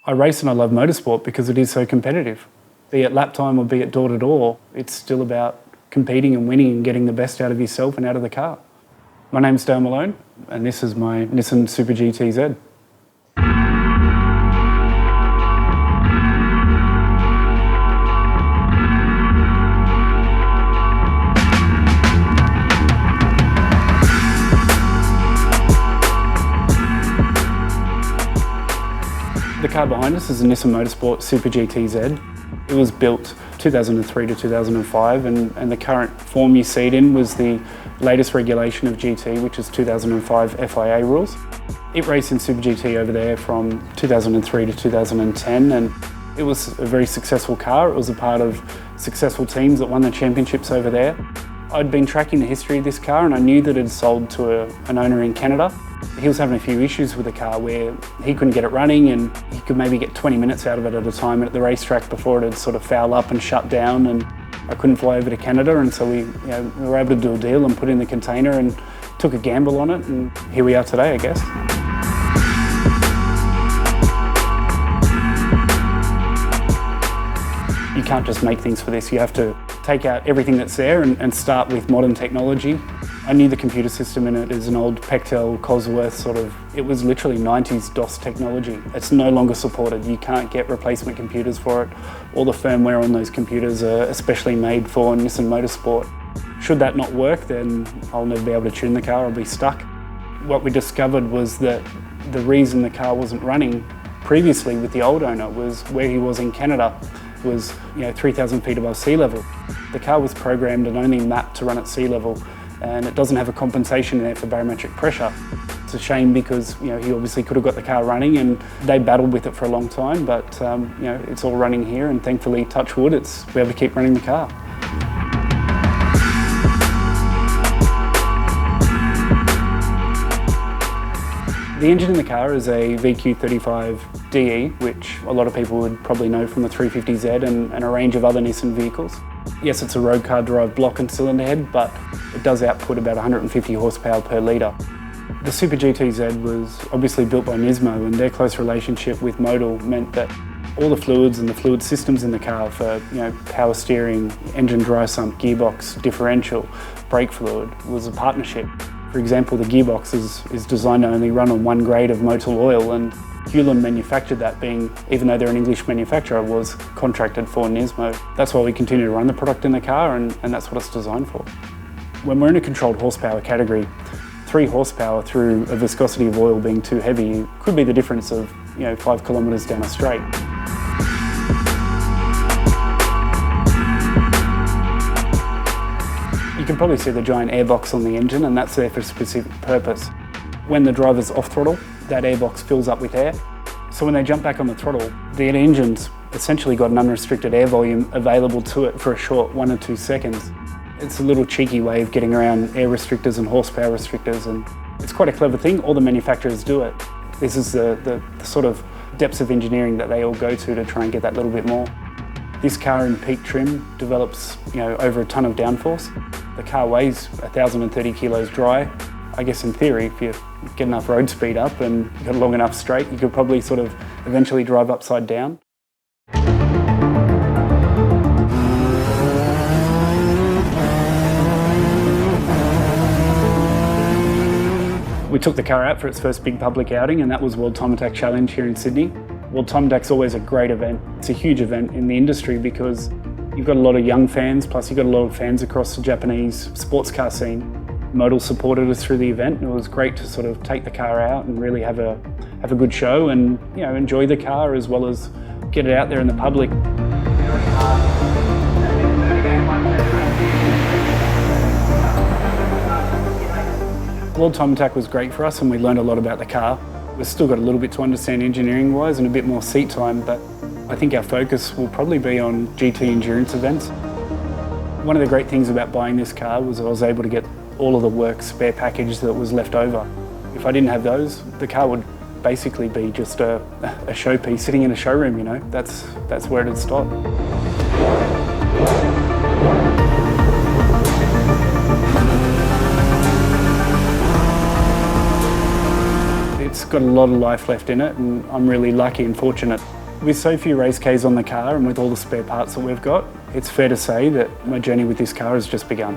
I race and I love motorsport because it is so competitive. Be it lap time or be it door to door, it's still about competing and winning and getting the best out of yourself and out of the car. My name's Dale Malone and this is my Nissan Super GTZ. The car behind us is a Nissan Motorsport Super GTZ. It was built 2003 to 2005 and the current form you see it in was the latest regulation of GT, which is 2005 FIA rules. It raced in Super GT over there from 2003 to 2010 and it was a very successful car. It was a part of successful teams that won the championships over there. I'd been tracking the history of this car and I knew that it had sold to an owner in Canada. He was having a few issues with the car where he couldn't get it running and he could maybe get 20 minutes out of it at a time at the racetrack before it had sort of foul up and shut down, and I couldn't fly over to Canada, and so we were able to do a deal and put in the container and took a gamble on it, and here we are today, I guess. You can't just make things for this, you have to take out everything that's there and start with modern technology. I knew the computer system in it is an old Pectel, Cosworth sort of, it was literally 90s DOS technology. It's no longer supported. You can't get replacement computers for it. All the firmware on those computers are especially made for Nissan Motorsport. Should that not work, then I'll never be able to tune the car, I'll be stuck. What we discovered was that the reason the car wasn't running previously with the old owner was where he was in Canada. Was 3,000 feet above sea level. The car was programmed and only mapped to run at sea level, and it doesn't have a compensation there for barometric pressure. It's a shame because he obviously could have got the car running, and they battled with it for a long time, but it's all running here, and thankfully, touch wood, we're able to keep running the car. The engine in the car is a VQ35DE, which a lot of people would probably know from the 350Z and a range of other Nissan vehicles. Yes, it's a road car derived block and cylinder head, but it does output about 150 horsepower per litre. The Super GTZ was obviously built by Nismo, and their close relationship with Motul meant that all the fluids and the fluid systems in the car for power steering, engine dry sump, gearbox, differential, brake fluid was a partnership. For example, the gearbox is designed to only run on one grade of Motul oil, and Hewland manufactured that, even though they're an English manufacturer, was contracted for Nismo. That's why we continue to run the product in the car, and that's what it's designed for. When we're in a controlled horsepower category, 3 horsepower through a viscosity of oil being too heavy could be the difference of 5 kilometres down a straight. You can probably see the giant airbox on the engine, and that's there for a specific purpose. When the driver's off throttle, that airbox fills up with air. So when they jump back on the throttle, the engine's essentially got an unrestricted air volume available to it for a short 1 or 2 seconds. It's a little cheeky way of getting around air restrictors and horsepower restrictors, and it's quite a clever thing. All the manufacturers do it. This is the sort of depths of engineering that they all go to try and get that little bit more. This car in peak trim develops over a tonne of downforce. The car weighs 1,030 kilos dry. I guess in theory, if you get enough road speed up and you've got a long enough straight, you could probably sort of eventually drive upside down. We took the car out for its first big public outing, and that was World Time Attack Challenge here in Sydney. World Time Attack's always a great event. It's a huge event in the industry because you've got a lot of young fans, plus you've got a lot of fans across the Japanese sports car scene. Motul supported us through the event, and it was great to sort of take the car out and really have a good show and enjoy the car as well as get it out there in the public. World Time Attack was great for us and we learned a lot about the car. We've still got a little bit to understand engineering wise and a bit more seat time, but I think our focus will probably be on GT endurance events. One of the great things about buying this car was I was able to get all of the work spare package that was left over. If I didn't have those, the car would basically be just a showpiece sitting in a showroom, That's where it'd stop. It's got a lot of life left in it, and I'm really lucky and fortunate. With so few race Ks on the car and with all the spare parts that we've got, it's fair to say that my journey with this car has just begun.